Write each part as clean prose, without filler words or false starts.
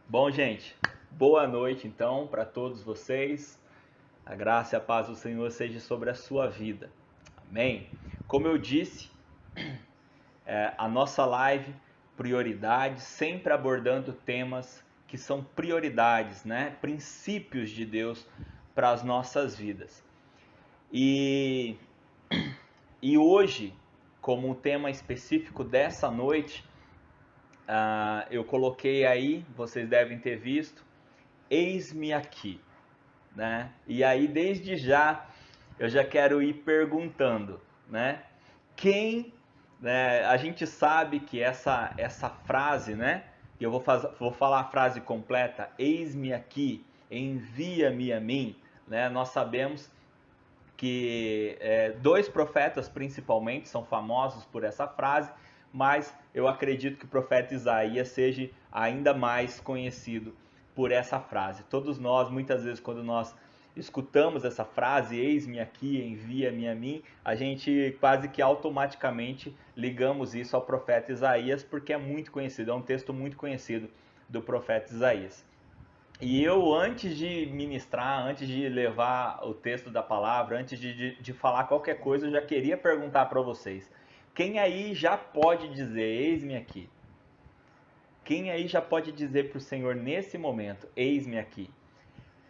Bom, gente, boa noite então para todos vocês. A graça e a paz do Senhor seja sobre a sua vida. Amém. Como eu disse, a nossa live prioridades, sempre abordando temas que são prioridades, né? Princípios de Deus para as nossas vidas. E, e hoje, como um tema específico dessa noite, eu coloquei aí, vocês devem ter visto, eis-me aqui, né? E aí desde já eu já quero ir perguntando, né? Quem, né? A gente sabe que essa frase, né? E eu vou falar a frase completa: eis-me aqui, envia-me a mim, né? Nós sabemos que dois profetas principalmente são famosos por essa frase, mas eu acredito que o profeta Isaías seja ainda mais conhecido por essa frase. Todos nós, muitas vezes, quando nós escutamos essa frase, eis-me aqui, envia-me a mim, a gente quase que automaticamente ligamos isso ao profeta Isaías, porque é muito conhecido, é um texto muito conhecido do profeta Isaías. E eu, antes de ministrar, antes de levar o texto da palavra, antes de falar qualquer coisa, eu já queria perguntar para vocês: quem aí já pode dizer, eis-me aqui? Quem aí já pode dizer para o Senhor nesse momento, eis-me aqui?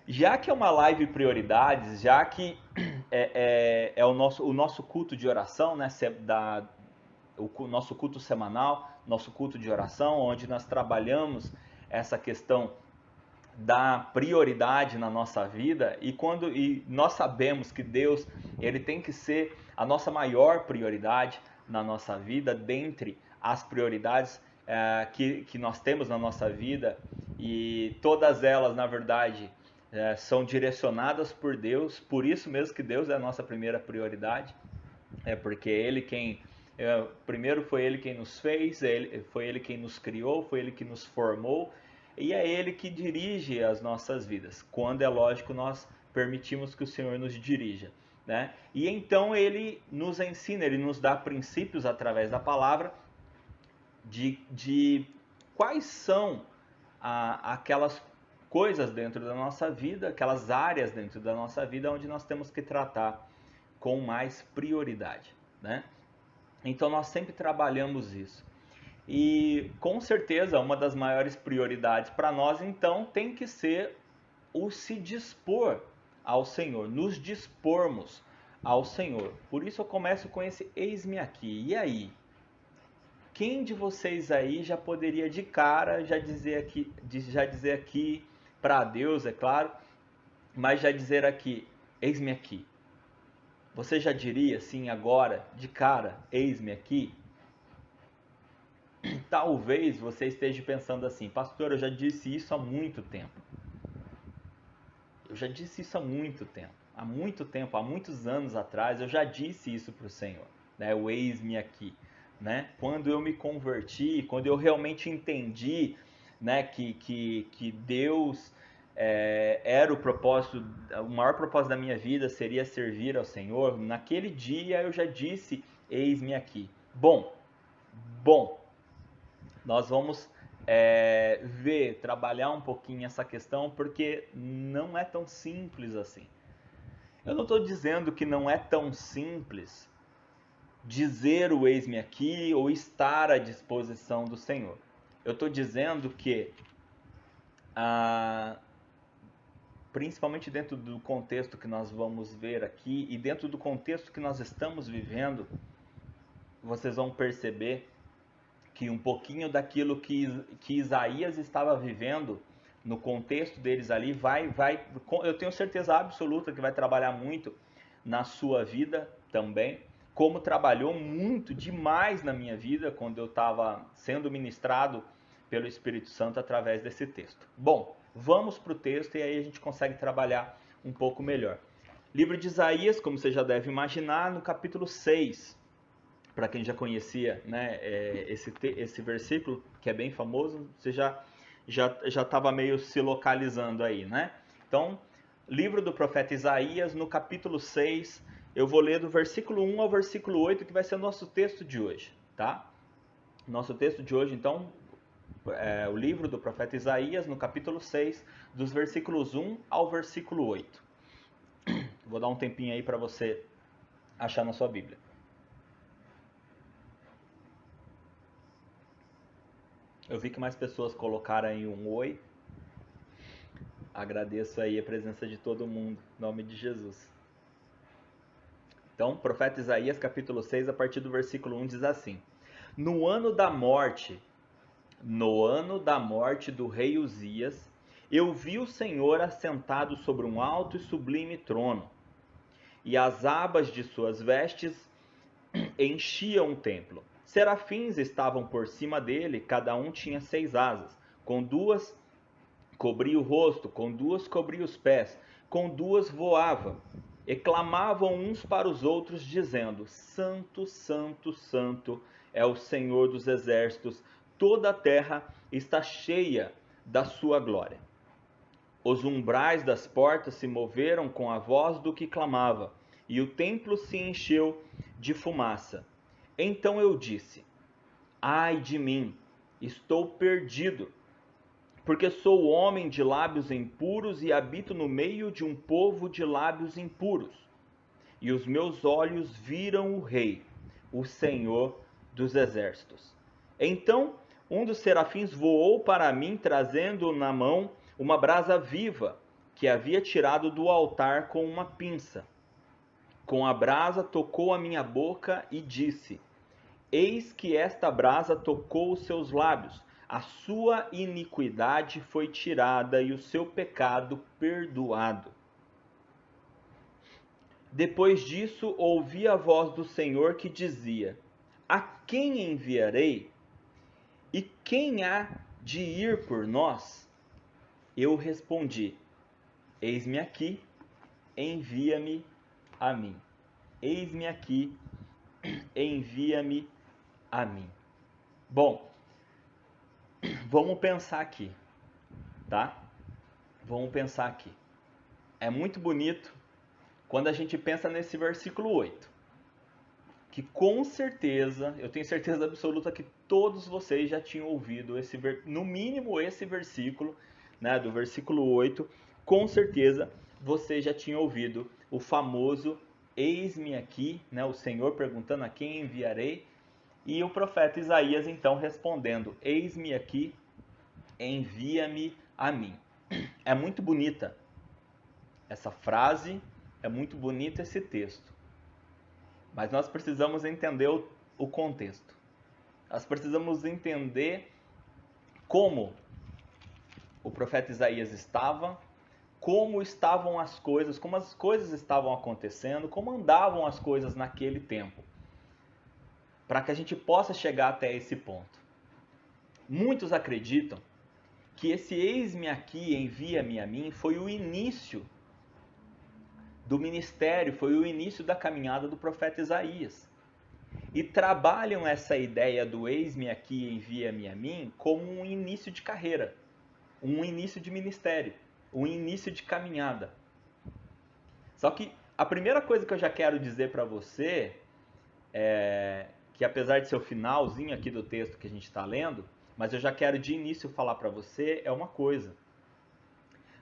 Já que é uma live prioridades, já que é o nosso culto de oração, né? O nosso culto semanal, nosso culto de oração, onde nós trabalhamos essa questão da prioridade na nossa vida e nós sabemos que Deus ele tem que ser a nossa maior prioridade na nossa vida, dentre as prioridades que nós temos na nossa vida, e todas elas na verdade são direcionadas por Deus, por isso mesmo que Deus é a nossa primeira prioridade, porque primeiro foi Ele quem nos fez, foi Ele quem nos criou, foi Ele que nos formou, e é Ele que dirige as nossas vidas, quando é lógico nós permitimos que o Senhor nos dirija, né? E então Ele nos ensina, Ele nos dá princípios através da palavra de quais são aquelas coisas dentro da nossa vida, aquelas áreas dentro da nossa vida onde nós temos que tratar com mais prioridade, né? Então nós sempre trabalhamos isso. E com certeza uma das maiores prioridades para nós então tem que ser o se dispor ao Senhor, nos dispormos ao Senhor. Por isso eu começo com esse eis-me aqui. E aí? Quem de vocês aí já poderia de cara já dizer aqui para Deus, é claro, mas já dizer aqui, eis-me aqui. Você já diria assim agora, de cara, eis-me aqui? Talvez você esteja pensando assim, pastor, eu já disse isso há muito tempo. Eu já disse isso há muito tempo. Há muito tempo, há muitos anos atrás, eu já disse isso para o Senhor, né? O eis-me aqui, né? Quando eu me converti, quando eu realmente entendi, né, que Deus era o propósito, o maior propósito da minha vida seria servir ao Senhor, naquele dia eu já disse, eis-me aqui. Bom, nós vamos trabalhar um pouquinho essa questão, porque não é tão simples assim. Eu não estou dizendo que não é tão simples dizer o eis-me aqui ou estar à disposição do Senhor. Eu estou dizendo que, principalmente dentro do contexto que nós vamos ver aqui e dentro do contexto que nós estamos vivendo, vocês vão perceber que um pouquinho daquilo que Isaías estava vivendo no contexto deles ali eu tenho certeza absoluta que vai trabalhar muito na sua vida também, como trabalhou muito demais na minha vida quando eu estava sendo ministrado pelo Espírito Santo através desse texto. Bom, vamos para o texto e aí a gente consegue trabalhar um pouco melhor. Livro de Isaías, como você já deve imaginar, no capítulo 6, para quem já conhecia, né, esse versículo, que é bem famoso, você já estava meio se localizando aí, né? Então, livro do profeta Isaías, no capítulo 6, eu vou ler do versículo 1 ao versículo 8, que vai ser o nosso texto de hoje, tá? Nosso texto de hoje, então, o livro do profeta Isaías, no capítulo 6, dos versículos 1 ao versículo 8. Vou dar um tempinho aí para você achar na sua Bíblia. Eu vi que mais pessoas colocaram aí um oi. Agradeço aí a presença de todo mundo, em nome de Jesus. Então, profeta Isaías, capítulo 6, a partir do versículo 1, diz assim: No ano da morte do rei Uzias, eu vi o Senhor assentado sobre um alto e sublime trono, e as abas de suas vestes enchiam o templo. Serafins estavam por cima dele, cada um tinha 6 asas, com 2 cobria o rosto, com 2 cobria os pés, com 2 voava. E clamavam uns para os outros, dizendo: Santo, Santo, Santo é o Senhor dos exércitos, toda a terra está cheia da sua glória. Os umbrais das portas se moveram com a voz do que clamava, e o templo se encheu de fumaça. Então eu disse: Ai de mim, estou perdido, porque sou homem de lábios impuros e habito no meio de um povo de lábios impuros. E os meus olhos viram o Rei, o Senhor dos exércitos. Então um dos serafins voou para mim, trazendo na mão uma brasa viva, que havia tirado do altar com uma pinça. Com a brasa tocou a minha boca e disse: Eis que esta brasa tocou os seus lábios, a sua iniquidade foi tirada e o seu pecado perdoado. Depois disso, ouvi a voz do Senhor que dizia: A quem enviarei? E quem há de ir por nós? Eu respondi: Eis-me aqui, envia-me a mim. Eis-me aqui, envia-me a mim. Bom, vamos pensar aqui, tá? Vamos pensar aqui. É muito bonito quando a gente pensa nesse versículo 8. Que com certeza, eu tenho certeza absoluta que todos vocês já tinham ouvido no mínimo esse versículo, né, do versículo 8, com certeza vocês já tinham ouvido o famoso eis-me aqui, né, o Senhor perguntando a quem enviarei, e o profeta Isaías então respondendo: eis-me aqui, envia-me a mim. É muito bonita essa frase, é muito bonito esse texto. Mas nós precisamos entender o contexto. Nós precisamos entender como o profeta Isaías estava, como estavam as coisas, como as coisas estavam acontecendo, como andavam as coisas naquele tempo, para que a gente possa chegar até esse ponto. Muitos acreditam que esse eis-me aqui, envia-me a mim, foi o início do ministério, foi o início da caminhada do profeta Isaías. E trabalham essa ideia do eis-me aqui, envia-me a mim, como um início de carreira, um início de ministério, um início de caminhada. Só que a primeira coisa que eu já quero dizer para você é que, apesar de ser o finalzinho aqui do texto que a gente está lendo, mas eu já quero de início falar para você é uma coisa.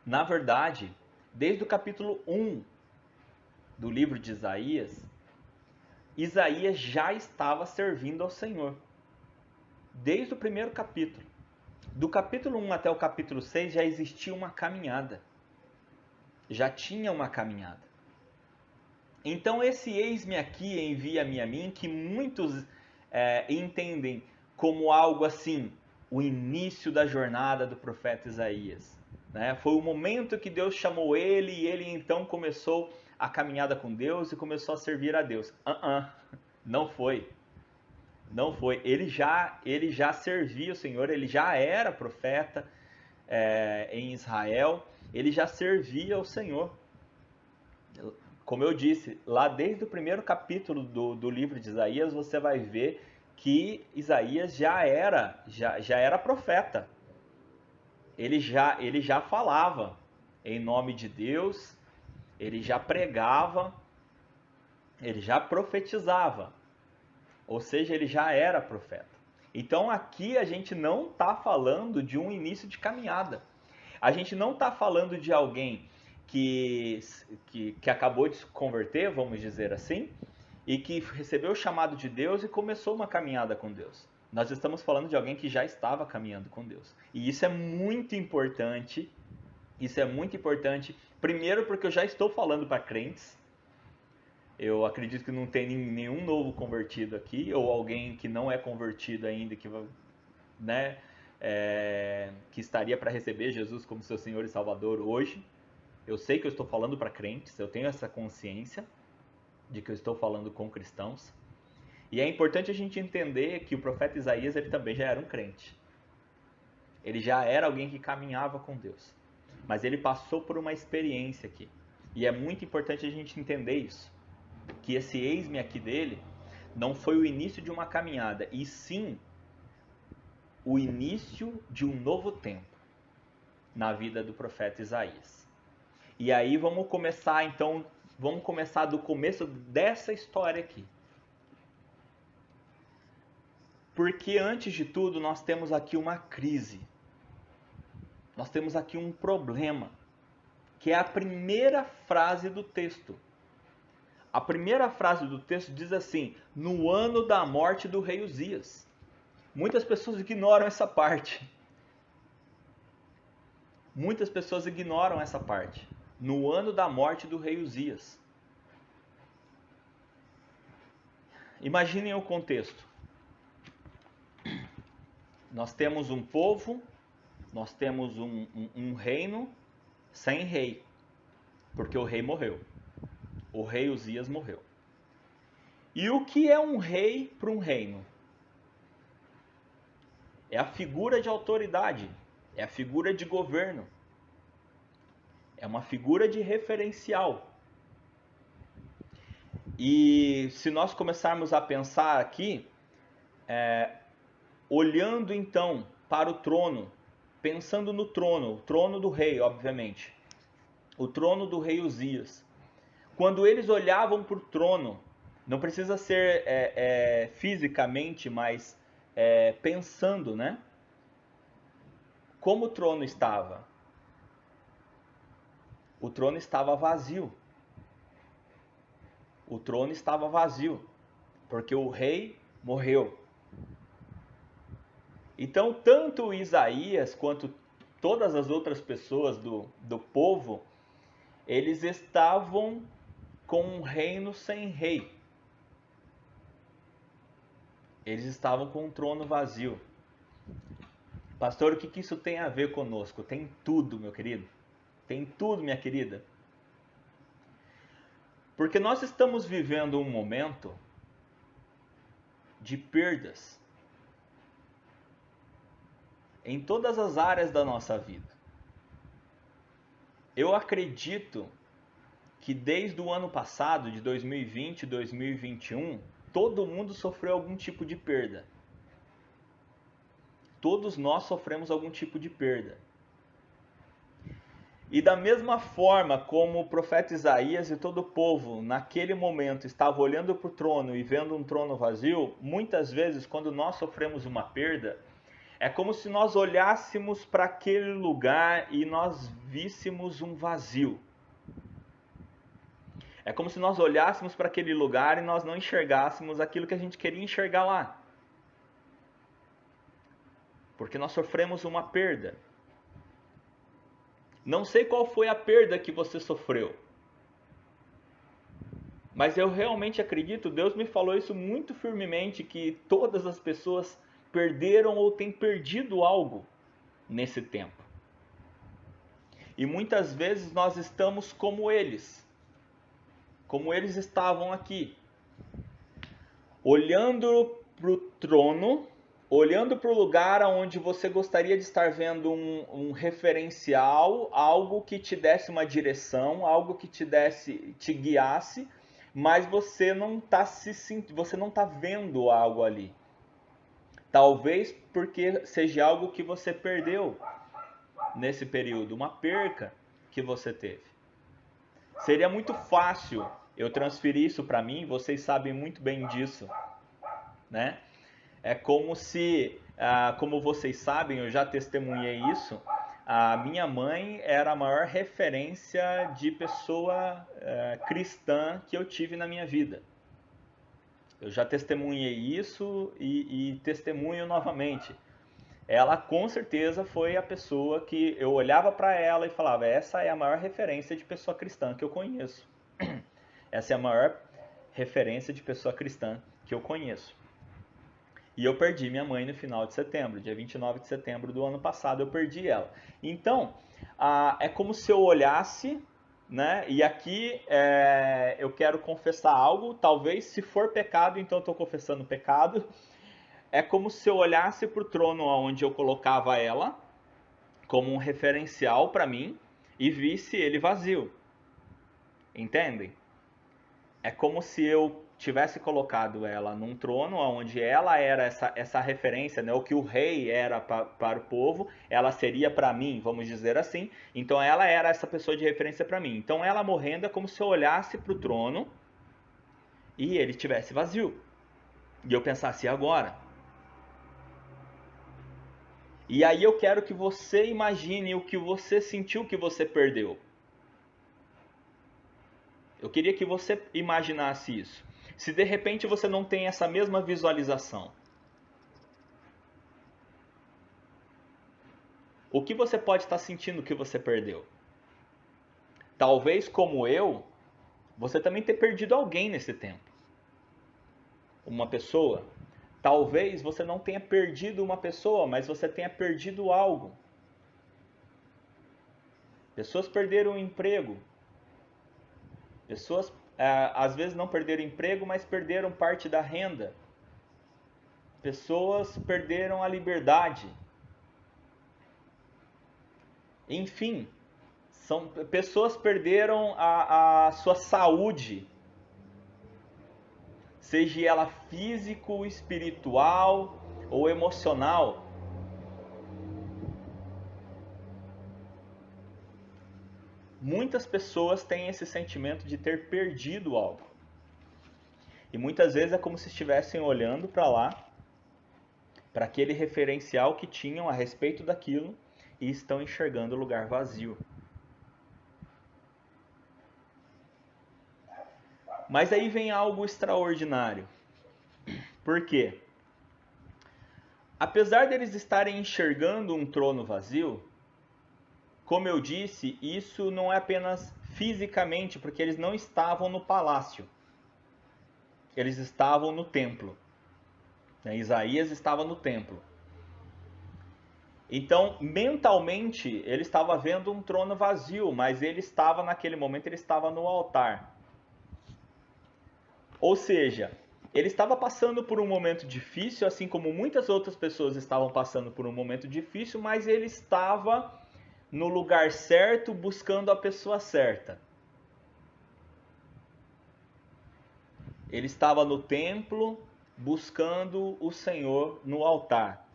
Na verdade, desde o capítulo 1 do livro de Isaías, Isaías já estava servindo ao Senhor. Desde o primeiro capítulo. Do capítulo 1 até o capítulo 6 já existia uma caminhada. Já tinha uma caminhada. Então esse eis-me aqui, envia-me a mim, que muitos entendem como algo assim, o início da jornada do profeta Isaías. Né? Foi o momento que Deus chamou ele e ele então começou a caminhada com Deus e começou a servir a Deus. Não foi. Não foi. Ele já servia o Senhor, ele já era profeta em Israel, ele já servia o Senhor. Como eu disse, lá desde o primeiro capítulo do livro de Isaías, você vai ver que Isaías já era profeta. Ele já falava em nome de Deus, ele já pregava, ele já profetizava. Ou seja, ele já era profeta. Então aqui a gente não está falando de um início de caminhada. A gente não está falando de alguém que acabou de se converter, vamos dizer assim, e que recebeu o chamado de Deus e começou uma caminhada com Deus. Nós estamos falando de alguém que já estava caminhando com Deus. E isso é muito importante. Isso é muito importante. Primeiro porque eu já estou falando para crentes. Eu acredito que não tem nenhum novo convertido aqui, ou alguém que não é convertido ainda, né, que estaria para receber Jesus como seu Senhor e Salvador hoje. Eu sei que eu estou falando para crentes, eu tenho essa consciência de que eu estou falando com cristãos. E é importante a gente entender que o profeta Isaías ele também já era um crente. Ele já era alguém que caminhava com Deus. Mas ele passou por uma experiência aqui. E é muito importante a gente entender isso. Que esse eis-me aqui dele não foi o início de uma caminhada, e sim o início de um novo tempo na vida do profeta Isaías. E aí vamos começar do começo dessa história aqui. Porque antes de tudo nós temos aqui uma crise. Nós temos aqui um problema, que é a primeira frase do texto. A primeira frase do texto diz assim: no ano da morte do rei Uzias. Muitas pessoas ignoram essa parte. Muitas pessoas ignoram essa parte. No ano da morte do rei Uzias. Imaginem o contexto. Nós temos um povo, nós temos um reino sem rei, porque o rei morreu. O rei Uzias morreu. E o que é um rei para um reino? É a figura de autoridade, é a figura de governo, é uma figura de referencial. E se nós começarmos a pensar aqui, olhando então para o trono, pensando no trono, o trono do rei, obviamente, o trono do rei Uzias. Quando eles olhavam para o trono, não precisa ser fisicamente, mas pensando, né? Como o trono estava? O trono estava vazio. O trono estava vazio, porque o rei morreu. Então, tanto Isaías quanto todas as outras pessoas do povo, eles estavam com um reino sem rei. Eles estavam com um trono vazio. Pastor, o que isso tem a ver conosco? Tem tudo, meu querido. Tem tudo, minha querida. Porque nós estamos vivendo um momento de perdas em todas as áreas da nossa vida. Eu acredito que desde o ano passado, de 2020 e 2021, todo mundo sofreu algum tipo de perda. Todos nós sofremos algum tipo de perda. E da mesma forma como o profeta Isaías e todo o povo, naquele momento, estava olhando para o trono e vendo um trono vazio, muitas vezes, quando nós sofremos uma perda, é como se nós olhássemos para aquele lugar e nós víssemos um vazio. É como se nós olhássemos para aquele lugar e nós não enxergássemos aquilo que a gente queria enxergar lá. Porque nós sofremos uma perda. Não sei qual foi a perda que você sofreu. Mas eu realmente acredito, Deus me falou isso muito firmemente, que todas as pessoas perderam ou têm perdido algo nesse tempo. E muitas vezes nós estamos como eles estavam aqui, olhando para o trono, olhando para o lugar onde você gostaria de estar vendo um referencial, algo que te desse uma direção, algo que te guiasse, mas você não está vendo algo ali. Talvez porque seja algo que você perdeu nesse período, uma perca que você teve. Seria muito fácil eu transferir isso para mim, vocês sabem muito bem disso, né? É como se, como vocês sabem, eu já testemunhei isso, a minha mãe era a maior referência de pessoa cristã que eu tive na minha vida. Eu já testemunhei isso e testemunho novamente. Ela com certeza foi a pessoa que eu olhava para ela e falava: essa é a maior referência de pessoa cristã que eu conheço. Essa é a maior referência de pessoa cristã que eu conheço. E eu perdi minha mãe no final de setembro, dia 29 de setembro do ano passado, eu perdi ela. Então, é como se eu olhasse, né? E aqui eu quero confessar algo, talvez se for pecado, então eu estou confessando pecado. É como se eu olhasse para o trono onde eu colocava ela, como um referencial para mim, e visse ele vazio. Entendem? É como se eu tivesse colocado ela num trono onde ela era essa referência, né? O que o rei era para o povo, ela seria para mim, vamos dizer assim. Então ela era essa pessoa de referência para mim. Então ela morrendo é como se eu olhasse para o trono e ele estivesse vazio. E eu pensasse: e agora? E aí eu quero que você imagine o que você sentiu que você perdeu. Eu queria que você imaginasse isso. Se de repente você não tem essa mesma visualização, o que você pode estar sentindo que você perdeu? Talvez, como eu, você também tenha perdido alguém nesse tempo. Uma pessoa. Talvez você não tenha perdido uma pessoa, mas você tenha perdido algo. Pessoas perderam o emprego. Pessoas às vezes não perderam emprego, mas perderam parte da renda. Pessoas perderam a liberdade. Enfim, pessoas perderam a sua saúde, seja ela físico, espiritual ou emocional. Muitas pessoas têm esse sentimento de ter perdido algo. E muitas vezes é como se estivessem olhando para lá, para aquele referencial que tinham a respeito daquilo, e estão enxergando o lugar vazio. Mas aí vem algo extraordinário. Por quê? Apesar deles estarem enxergando um trono vazio, como eu disse, isso não é apenas fisicamente, porque eles não estavam no palácio. Eles estavam no templo. Isaías estava no templo. Então, mentalmente, ele estava vendo um trono vazio, mas ele estava, naquele momento, ele estava no altar. Ou seja, ele estava passando por um momento difícil, assim como muitas outras pessoas estavam passando por um momento difícil, mas ele estava no lugar certo, buscando a pessoa certa. Ele estava no templo, buscando o Senhor no altar.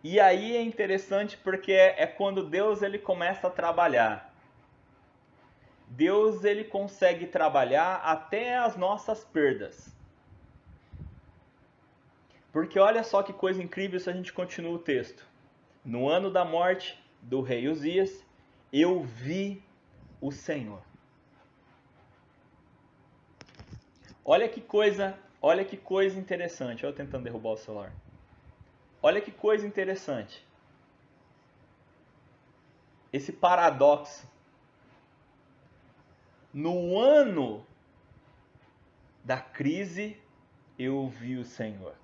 E aí é interessante porque é quando Deus ele começa a trabalhar. Deus ele consegue trabalhar até as nossas perdas. Porque olha só que coisa incrível se a gente continua o texto. No ano da morte do rei Uzias, eu vi o Senhor. Olha que coisa interessante. Olha eu tentando derrubar o celular. Olha que coisa interessante. Esse paradoxo. No ano da crise, eu vi o Senhor.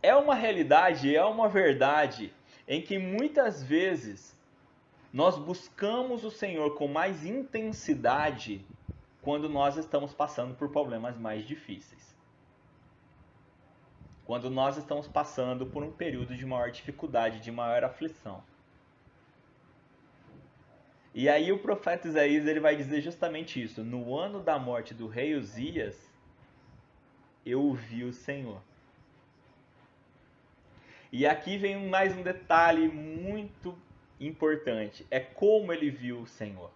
É uma realidade, é uma verdade em que muitas vezes nós buscamos o Senhor com mais intensidade quando nós estamos passando por problemas mais difíceis. Quando nós estamos passando por um período de maior dificuldade, de maior aflição. E aí o profeta Isaías ele vai dizer justamente isso. No ano da morte do rei Uzias, eu vi o Senhor. E aqui vem mais um detalhe muito importante. É como ele viu o Senhor.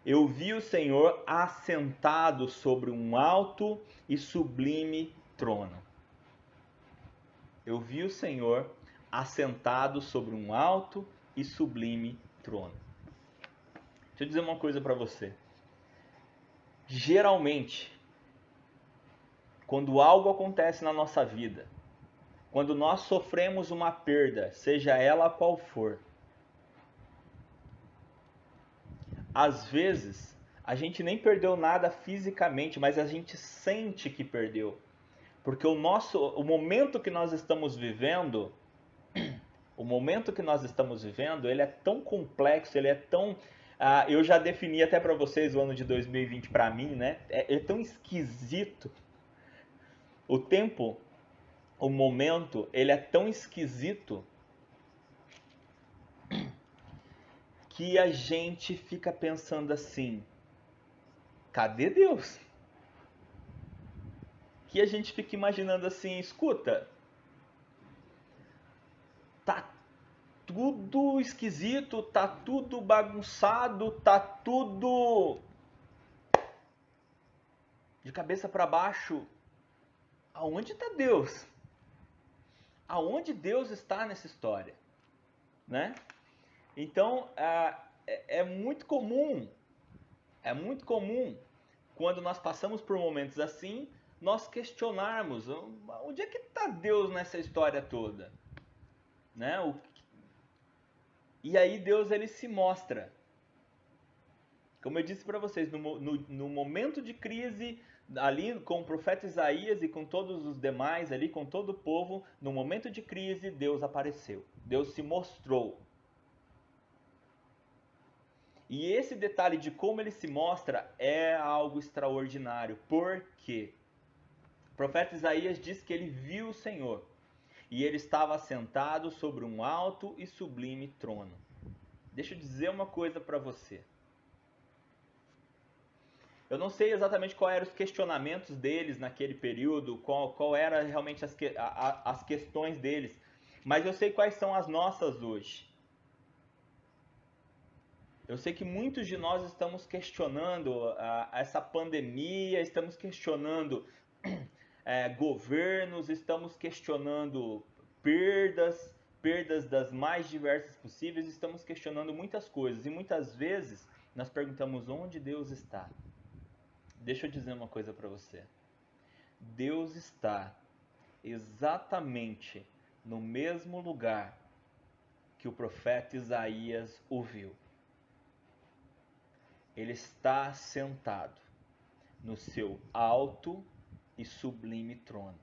Eu vi o Senhor assentado sobre um alto e sublime trono. Eu vi o Senhor assentado sobre um alto e sublime trono. Deixa eu dizer uma coisa para você. Geralmente, quando algo acontece na nossa vida, quando nós sofremos uma perda, seja ela qual for, às vezes a gente nem perdeu nada fisicamente, mas a gente sente que perdeu. Porque o momento que nós estamos vivendo, ele é tão complexo, ele é tão... eu já defini até para vocês o ano de 2020 para mim, né? É tão esquisito. O tempo, o momento, ele é tão esquisito que a gente fica pensando assim, cadê Deus? Que a gente fica imaginando assim, escuta, tá tudo esquisito, tá tudo bagunçado, tá tudo de cabeça para baixo. Aonde está Deus? Aonde Deus está nessa história? Né? Então, é muito comum quando nós passamos por momentos assim, nós questionarmos onde é que está Deus nessa história toda? Né? E aí Deus ele se mostra. Como eu disse para vocês, no momento de crise, ali com o profeta Isaías e com todos os demais, ali com todo o povo, no momento de crise, Deus apareceu. Deus se mostrou. E esse detalhe de como ele se mostra é algo extraordinário. Por quê? O profeta Isaías diz que ele viu o Senhor e ele estava sentado sobre um alto e sublime trono. Deixa eu dizer uma coisa para você. Eu não sei exatamente quais eram os questionamentos deles naquele período, qual eram realmente as questões deles, mas eu sei quais são as nossas hoje. Eu sei que muitos de nós estamos questionando essa pandemia, estamos questionando governos, estamos questionando perdas das mais diversas possíveis, estamos questionando muitas coisas e muitas vezes nós perguntamos onde Deus está. Deixa eu dizer uma coisa para você. Deus está exatamente no mesmo lugar que o profeta Isaías o viu. Ele está sentado no seu alto e sublime trono.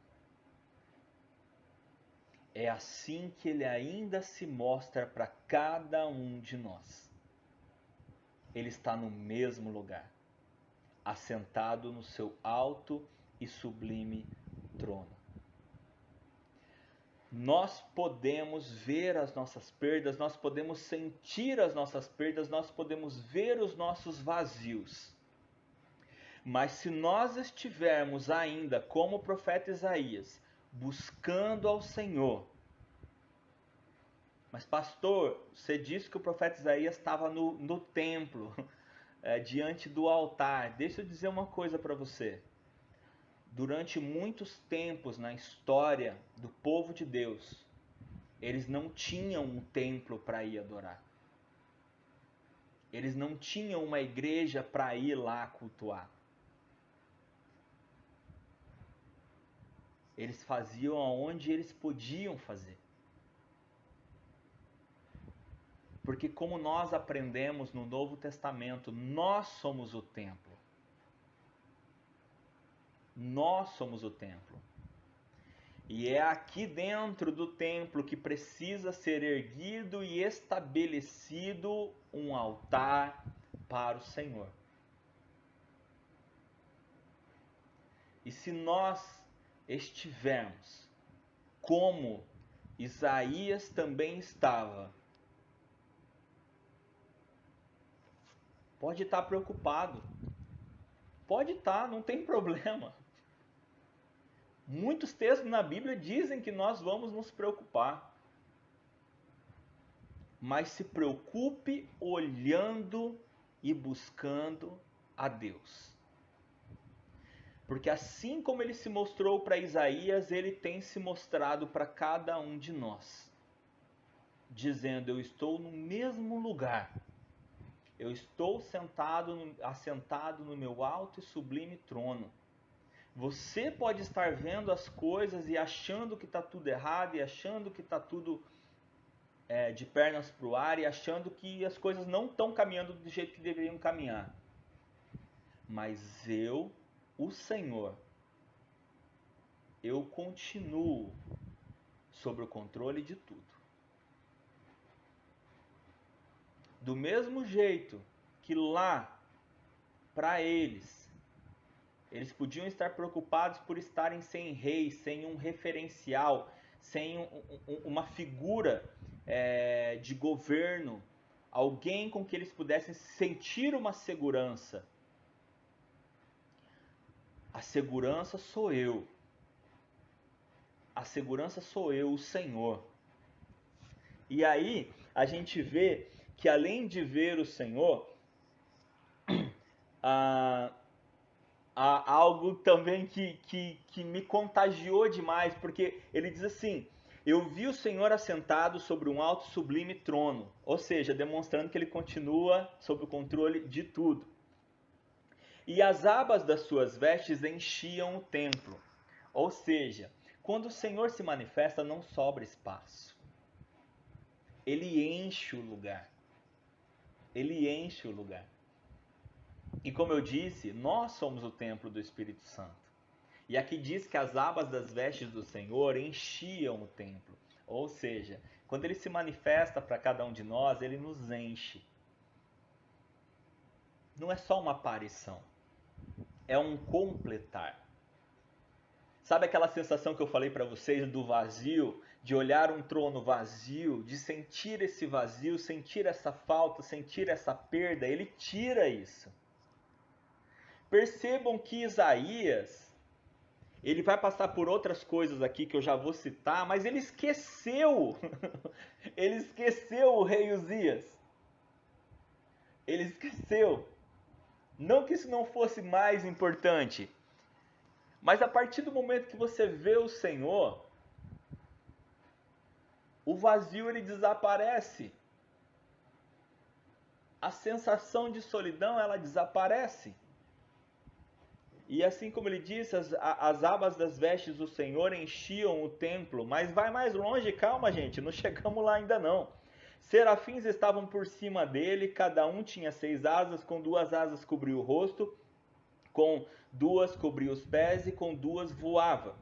É assim que ele ainda se mostra para cada um de nós. Ele está no mesmo lugar, assentado no seu alto e sublime trono. Nós podemos ver as nossas perdas, nós podemos sentir as nossas perdas, nós podemos ver os nossos vazios. Mas se nós estivermos ainda, como o profeta Isaías, buscando ao Senhor... Mas pastor, você disse que o profeta Isaías estava no templo, diante do altar. Deixa eu dizer uma coisa para você. Durante muitos tempos na história do povo de Deus, eles não tinham um templo para ir adorar. Eles não tinham uma igreja para ir lá cultuar. Eles faziam aonde eles podiam fazer. Porque como nós aprendemos no Novo Testamento, nós somos o templo. Nós somos o templo. E é aqui dentro do templo que precisa ser erguido e estabelecido um altar para o Senhor. E se nós estivermos como Isaías também estava, pode estar preocupado. Pode estar, não tem problema. Muitos textos na Bíblia dizem que nós vamos nos preocupar. Mas se preocupe olhando e buscando a Deus. Porque assim como ele se mostrou para Isaías, ele tem se mostrado para cada um de nós, dizendo: eu estou no mesmo lugar, eu estou assentado no meu alto e sublime trono. Você pode estar vendo as coisas e achando que está tudo errado, e achando que está tudo de pernas para o ar, e achando que as coisas não estão caminhando do jeito que deveriam caminhar. Mas eu, o Senhor, eu continuo sob o controle de tudo. Do mesmo jeito que lá, para eles podiam estar preocupados por estarem sem rei, sem um referencial, sem uma figura de governo, alguém com que eles pudessem sentir uma segurança. A segurança sou eu. A segurança sou eu, o Senhor. E aí a gente vê que além de ver o Senhor, há algo também que me contagiou demais, porque ele diz assim: eu vi o Senhor assentado sobre um alto e sublime trono, ou seja, demonstrando que ele continua sob o controle de tudo. E as abas das suas vestes enchiam o templo, ou seja, quando o Senhor se manifesta não sobra espaço, ele enche o lugar, ele enche o lugar. E como eu disse, nós somos o templo do Espírito Santo. E aqui diz que as abas das vestes do Senhor enchiam o templo. Ou seja, quando ele se manifesta para cada um de nós, ele nos enche. Não é só uma aparição, é um completar. Sabe aquela sensação que eu falei para vocês do vazio, de olhar um trono vazio, de sentir esse vazio, sentir essa falta, sentir essa perda? Ele tira isso. Percebam que Isaías, ele vai passar por outras coisas aqui que eu já vou citar, mas ele esqueceu. Ele esqueceu o rei Uzias. Ele esqueceu. Não que isso não fosse mais importante, mas a partir do momento que você vê o Senhor, o vazio ele desaparece. A sensação de solidão ela desaparece. E assim como ele disse, as abas das vestes do Senhor enchiam o templo. Mas vai mais longe, calma gente, não chegamos lá ainda não. Serafins estavam por cima dele, cada um tinha 6 asas, com 2 asas cobria o rosto, com 2 cobria os pés e com 2 voava.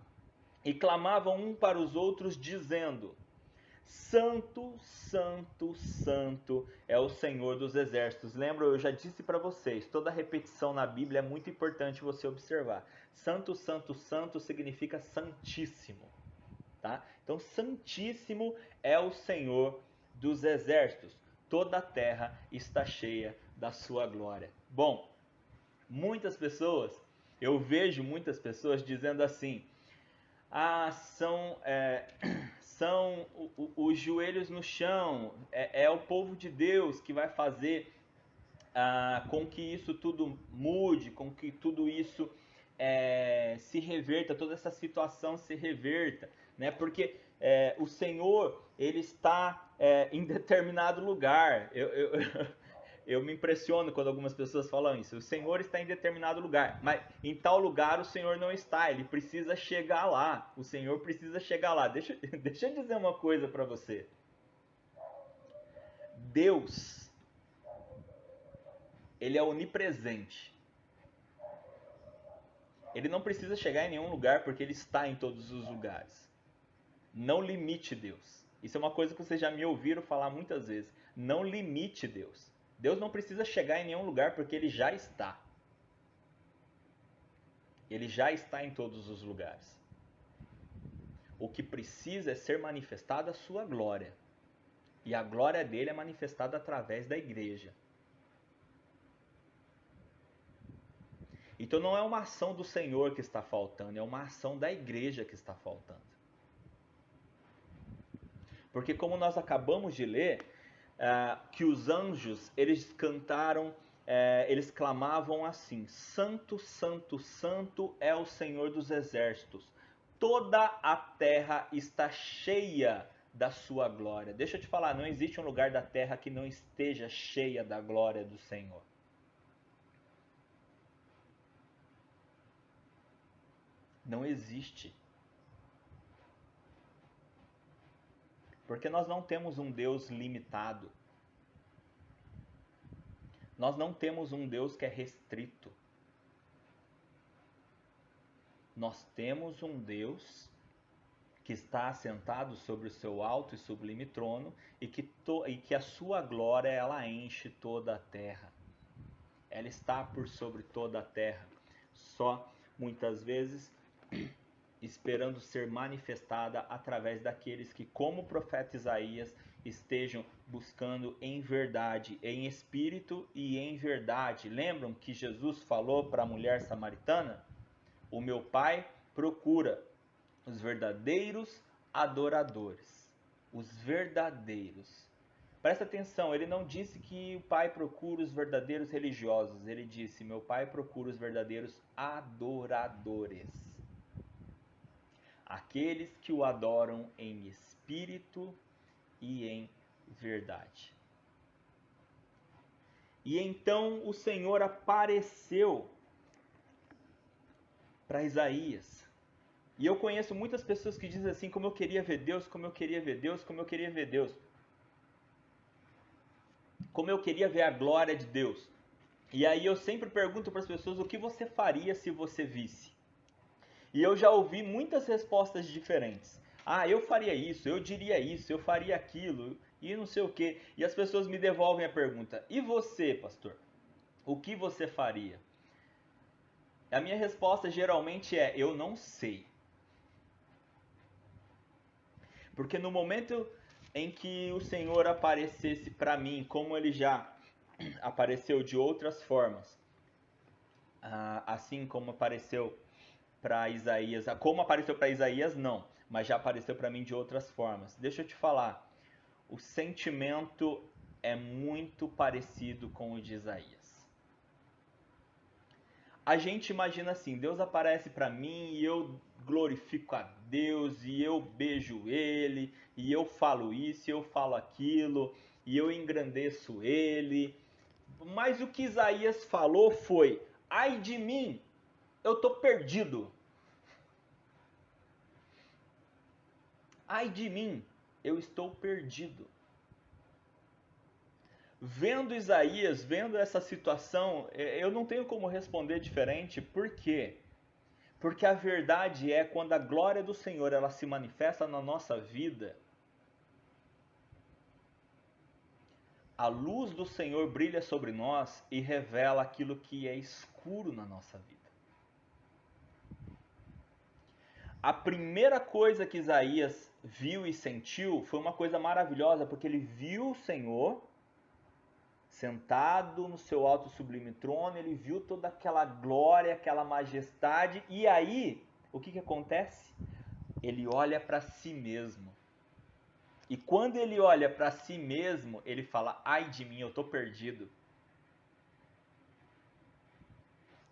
E clamavam um para os outros dizendo: Santo, Santo, Santo é o Senhor dos exércitos. Lembra, eu já disse para vocês, toda repetição na Bíblia é muito importante você observar. Santo, Santo, Santo significa santíssimo, tá? Então, santíssimo é o Senhor dos exércitos. Toda a terra está cheia da sua glória. Bom, muitas pessoas, eu vejo muitas pessoas dizendo assim: são os joelhos no chão, é o povo de Deus que vai fazer com que isso tudo mude, com que tudo isso se reverta, toda essa situação se reverta, né? Porque o Senhor, ele está em determinado lugar. Eu me impressiono quando algumas pessoas falam isso. O Senhor está em determinado lugar, mas em tal lugar o Senhor não está. Ele precisa chegar lá. O Senhor precisa chegar lá. Deixa eu dizer uma coisa para você. Deus, ele é onipresente. Ele não precisa chegar em nenhum lugar porque ele está em todos os lugares. Não limite Deus. Isso é uma coisa que vocês já me ouviram falar muitas vezes. Não limite Deus. Deus não precisa chegar em nenhum lugar porque ele já está. Ele já está em todos os lugares. O que precisa é ser manifestada a sua glória. E a glória dele é manifestada através da igreja. Então não é uma ação do Senhor que está faltando, é uma ação da igreja que está faltando. Porque como nós acabamos de ler, que os anjos, eles cantaram eles clamavam assim: Santo, Santo, Santo é o Senhor dos Exércitos. Toda a terra está cheia da sua glória. Deixa eu te falar, não existe um lugar da terra que não esteja cheia da glória do Senhor. Não existe. Porque nós não temos um Deus limitado. Nós não temos um Deus que é restrito. Nós temos um Deus que está assentado sobre o seu alto e sublime trono e que a sua glória ela enche toda a terra. Ela está por sobre toda a terra. Só muitas vezes esperando ser manifestada através daqueles que, como o profeta Isaías, estejam buscando em verdade, em espírito e em verdade. Lembram que Jesus falou para a mulher samaritana? O meu Pai procura os verdadeiros adoradores. Os verdadeiros. Presta atenção, ele não disse que o Pai procura os verdadeiros religiosos. Ele disse, meu Pai procura os verdadeiros adoradores. Aqueles que o adoram em espírito e em verdade. E então o Senhor apareceu para Isaías. E eu conheço muitas pessoas que dizem assim, como eu queria ver Deus, como eu queria ver Deus, como eu queria ver Deus. Como eu queria ver a glória de Deus. E aí eu sempre pergunto para as pessoas o que você faria se você visse. E eu já ouvi muitas respostas diferentes. Ah, eu faria isso, eu diria isso, eu faria aquilo e não sei o que. E as pessoas me devolvem a pergunta: e você, pastor? O que você faria? A minha resposta geralmente é: eu não sei. Porque no momento em que o Senhor aparecesse para mim, como ele já apareceu de outras formas, assim como apareceu para Isaías, como apareceu para Isaías não, mas já apareceu para mim de outras formas. Deixa eu te falar, o sentimento é muito parecido com o de Isaías. A gente imagina assim, Deus aparece para mim e eu glorifico a Deus e eu beijo Ele e eu falo isso e eu falo aquilo e eu engrandeço Ele. Mas o que Isaías falou foi: ai de mim, eu tô perdido. Ai de mim, eu estou perdido. Vendo Isaías, vendo essa situação, eu não tenho como responder diferente. Por quê? Porque a verdade é, quando a glória do Senhor ela se manifesta na nossa vida, a luz do Senhor brilha sobre nós e revela aquilo que é escuro na nossa vida. A primeira coisa que Isaías viu e sentiu foi uma coisa maravilhosa, porque ele viu o Senhor sentado no seu alto e sublime trono, ele viu toda aquela glória, aquela majestade, e aí, o que acontece? Ele olha para si mesmo. E quando ele olha para si mesmo, ele fala: ai de mim, eu estou perdido.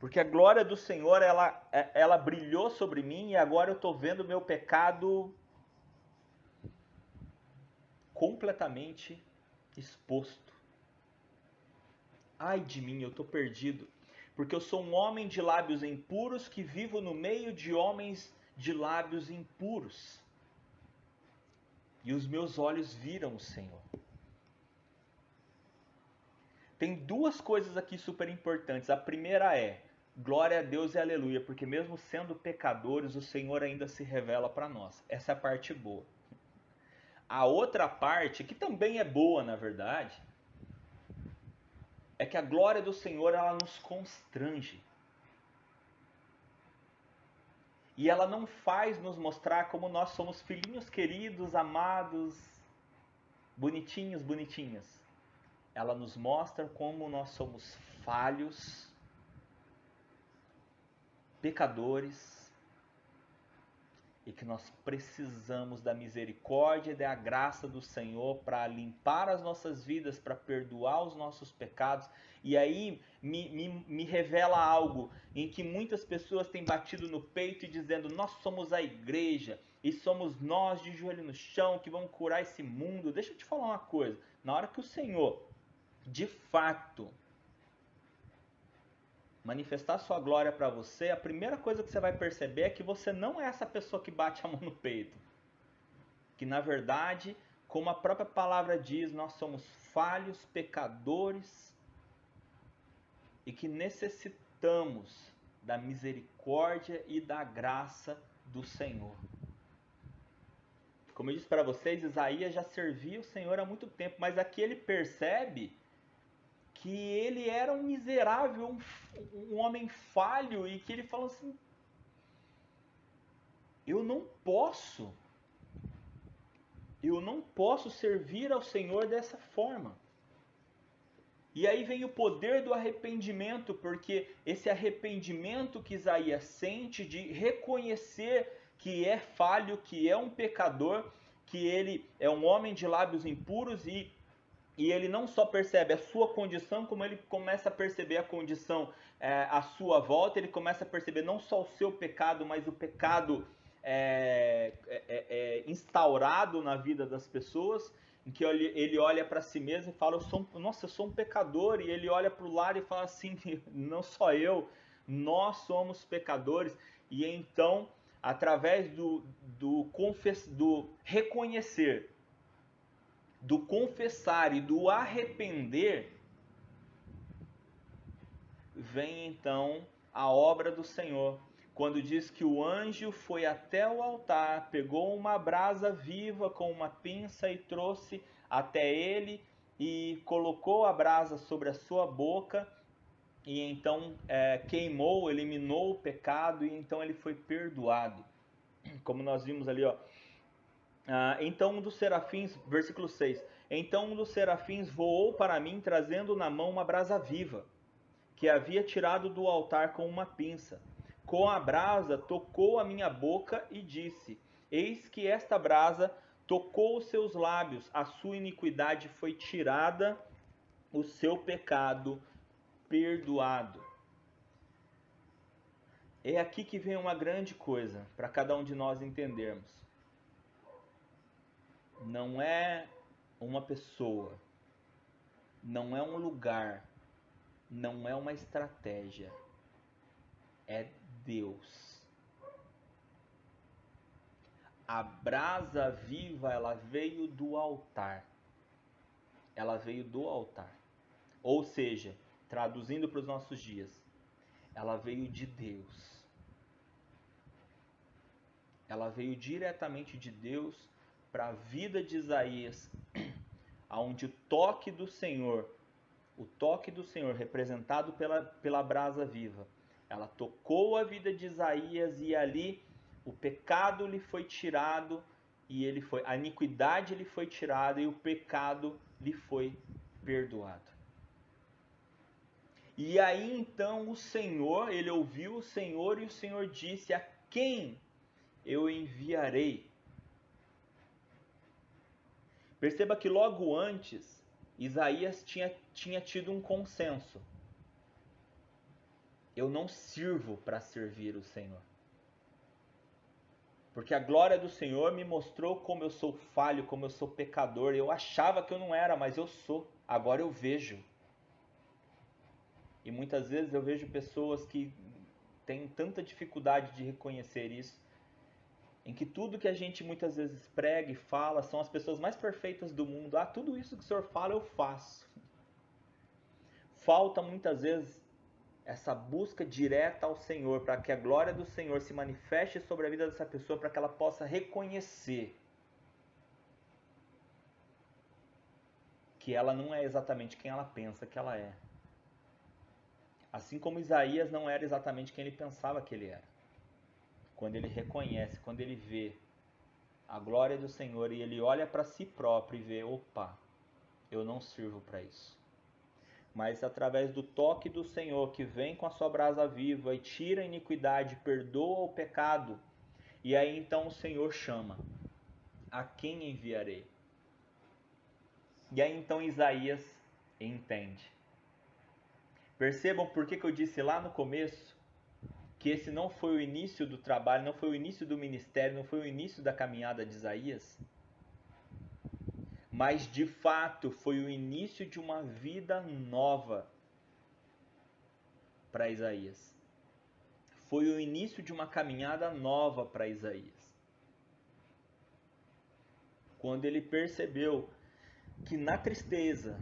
Porque a glória do Senhor, ela brilhou sobre mim e agora eu estou vendo o meu pecado completamente exposto. Ai de mim, eu estou perdido. Porque eu sou um homem de lábios impuros que vivo no meio de homens de lábios impuros. E os meus olhos viram o Senhor. Tem duas coisas aqui super importantes. A primeira é: glória a Deus e aleluia, porque mesmo sendo pecadores, o Senhor ainda se revela para nós. Essa é a parte boa. A outra parte, que também é boa na verdade, é que a glória do Senhor ela nos constrange. E ela não faz nos mostrar como nós somos filhinhos queridos, amados, bonitinhos, bonitinhas. Ela nos mostra como nós somos falhos, pecadores e que nós precisamos da misericórdia e da graça do Senhor para limpar as nossas vidas, para perdoar os nossos pecados. E aí me revela algo em que muitas pessoas têm batido no peito e dizendo: nós somos a igreja e somos nós de joelho no chão que vamos curar esse mundo. Deixa eu te falar uma coisa, na hora que o Senhor de fato manifestar sua glória para você, a primeira coisa que você vai perceber é que você não é essa pessoa que bate a mão no peito. Que na verdade, como a própria palavra diz, nós somos falhos, pecadores e que necessitamos da misericórdia e da graça do Senhor. Como eu disse para vocês, Isaías já servia o Senhor há muito tempo, mas aqui ele percebe que ele era um miserável, um homem falho, e que ele fala assim: eu não posso servir ao Senhor dessa forma. E aí vem o poder do arrependimento, porque esse arrependimento que Isaías sente de reconhecer que é falho, que é um pecador, que ele é um homem de lábios impuros e ele não só percebe a sua condição, como ele começa a perceber a condição à sua volta, ele começa a perceber não só o seu pecado, mas o pecado instaurado na vida das pessoas, em que ele olha para si mesmo e fala: eu sou um pecador, e ele olha para o lado e fala assim: não só eu, nós somos pecadores. E então, através do reconhecer, do confessar e do arrepender, vem então a obra do Senhor. Quando diz que o anjo foi até o altar, pegou uma brasa viva com uma pinça e trouxe até ele e colocou a brasa sobre a sua boca, e então queimou, eliminou o pecado, e então ele foi perdoado. Como nós vimos ali, ó. Então um dos serafins, versículo 6, então um dos serafins voou para mim, trazendo na mão uma brasa viva, que havia tirado do altar com uma pinça. Com a brasa tocou a minha boca e disse: eis que esta brasa tocou os seus lábios, a sua iniquidade foi tirada, o seu pecado perdoado. É aqui que vem uma grande coisa para cada um de nós entendermos. Não é uma pessoa, não é um lugar, não é uma estratégia, é Deus. A brasa viva, ela veio do altar. Ela veio do altar. Ou seja, traduzindo para os nossos dias, ela veio de Deus. Ela veio diretamente de Deus para a vida de Isaías, onde o toque do Senhor, representado pela brasa viva, ela tocou a vida de Isaías, e ali o pecado lhe foi tirado, e a iniquidade lhe foi tirada, e o pecado lhe foi perdoado. E aí então ele ouviu o Senhor, e o Senhor disse: a quem eu enviarei? Perceba que logo antes, Isaías tinha tido um consenso: eu não sirvo para servir o Senhor. Porque a glória do Senhor me mostrou como eu sou falho, como eu sou pecador. Eu achava que eu não era, mas eu sou. Agora eu vejo. E muitas vezes eu vejo pessoas que têm tanta dificuldade de reconhecer isso, em que tudo que a gente muitas vezes prega e fala são as pessoas mais perfeitas do mundo. Tudo isso que o Senhor fala eu faço. Falta muitas vezes essa busca direta ao Senhor, para que a glória do Senhor se manifeste sobre a vida dessa pessoa, para que ela possa reconhecer que ela não é exatamente quem ela pensa que ela é. Assim como Isaías não era exatamente quem ele pensava que ele era. Quando ele reconhece, quando ele vê a glória do Senhor e ele olha para si próprio e vê: opa, eu não sirvo para isso. Mas através do toque do Senhor, que vem com a sua brasa viva e tira a iniquidade, perdoa o pecado, E aí então o Senhor chama: a quem enviarei? E aí então Isaías entende. Percebam por que eu disse lá no começo que esse não foi o início do trabalho, não foi o início do ministério, não foi o início da caminhada de Isaías, mas de fato foi o início de uma vida nova para Isaías. Foi o início de uma caminhada nova para Isaías. Quando ele percebeu que na tristeza,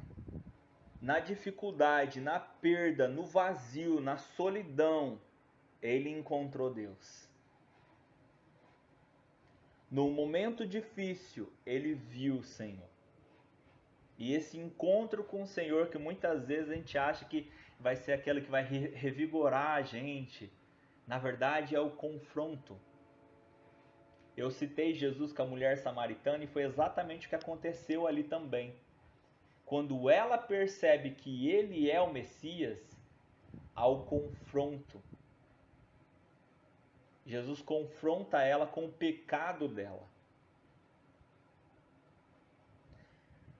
na dificuldade, na perda, no vazio, na solidão, ele encontrou Deus. No momento difícil, ele viu o Senhor. E esse encontro com o Senhor, que muitas vezes a gente acha que vai ser aquele que vai revigorar a gente, na verdade é o confronto. Eu citei Jesus com a mulher samaritana e foi exatamente o que aconteceu ali também. Quando ela percebe que ele é o Messias, há o confronto. Jesus confronta ela com o pecado dela.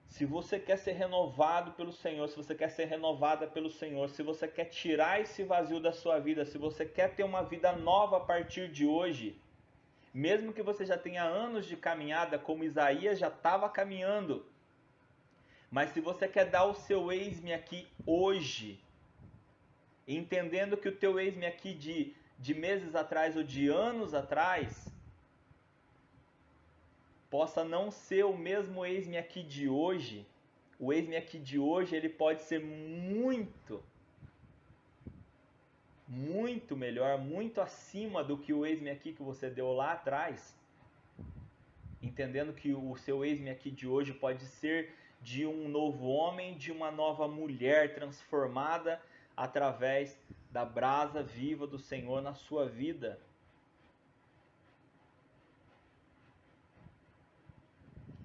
Se você quer ser renovado pelo Senhor, se você quer ser renovada pelo Senhor, se você quer tirar esse vazio da sua vida, se você quer ter uma vida nova a partir de hoje, mesmo que você já tenha anos de caminhada, como Isaías já estava caminhando, mas se você quer dar o seu eis-me aqui hoje, entendendo que o teu eis-me aqui de meses atrás ou de anos atrás possa não ser o mesmo eis-me aqui de hoje, o eis-me aqui de hoje ele pode ser muito melhor, muito acima do que o eis-me aqui que você deu lá atrás, entendendo que o seu eis-me aqui de hoje pode ser de um novo homem, de uma nova mulher transformada através da brasa viva do Senhor na sua vida.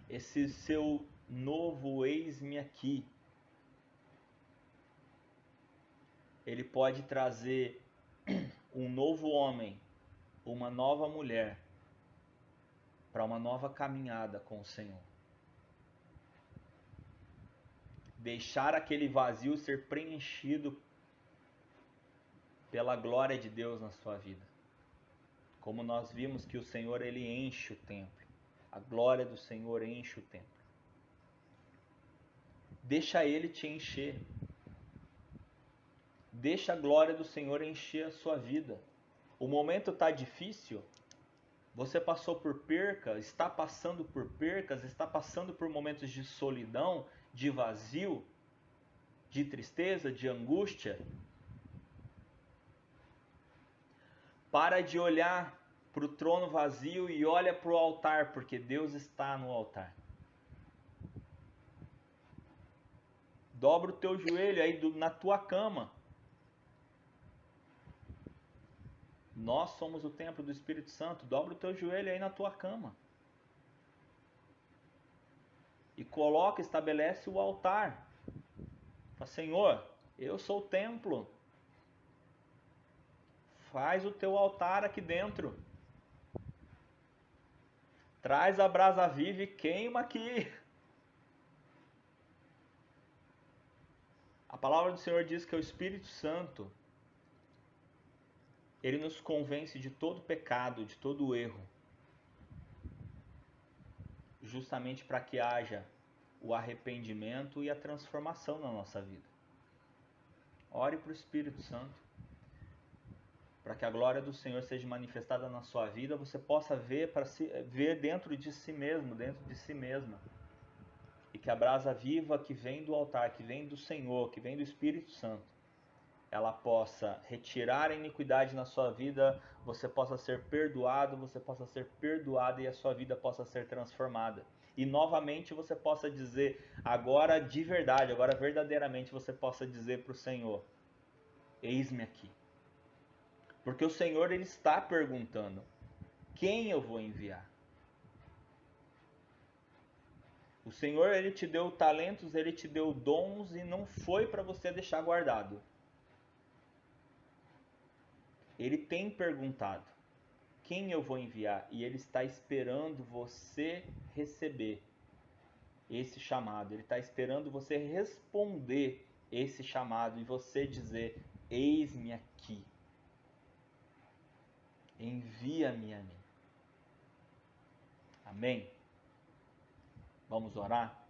Esse seu novo eis-me aqui, ele pode trazer um novo homem, uma nova mulher, para uma nova caminhada com o Senhor. Deixar aquele vazio ser preenchido pela glória de Deus na sua vida. Como nós vimos que o Senhor, ele enche o templo. A glória do Senhor enche o templo. Deixa ele te encher. Deixa a glória do Senhor encher a sua vida. O momento está difícil. Você passou por perca, está passando por percas, está passando por momentos de solidão, de vazio, de tristeza, de angústia. Para de olhar para o trono vazio e olha para o altar, porque Deus está no altar. Dobra o teu joelho aí na tua cama. Nós somos o templo do Espírito Santo. Dobra o teu joelho aí na tua cama. E coloca, estabelece o altar. Fala, Senhor, eu sou o templo. Faz o teu altar aqui dentro. Traz a brasa viva e queima aqui. A palavra do Senhor diz que é o Espírito Santo, ele nos convence de todo pecado, de todo erro, justamente para que haja o arrependimento e a transformação na nossa vida. Ore para o Espírito Santo, para que a glória do Senhor seja manifestada na sua vida, você possa ver dentro de si mesmo, dentro de si mesma. E que a brasa viva que vem do altar, que vem do Senhor, que vem do Espírito Santo, ela possa retirar a iniquidade na sua vida, você possa ser perdoado, você possa ser perdoada e a sua vida possa ser transformada. E novamente você possa dizer, agora de verdade, agora verdadeiramente você possa dizer para o Senhor, eis-me aqui. Porque o Senhor, ele está perguntando, quem eu vou enviar? O Senhor, ele te deu talentos, ele te deu dons e não foi para você deixar guardado. Ele tem perguntado, quem eu vou enviar? E Ele está esperando você receber esse chamado. Ele está esperando você responder esse chamado e você dizer: eis-me aqui. Envia-me a mim. Amém? Vamos orar?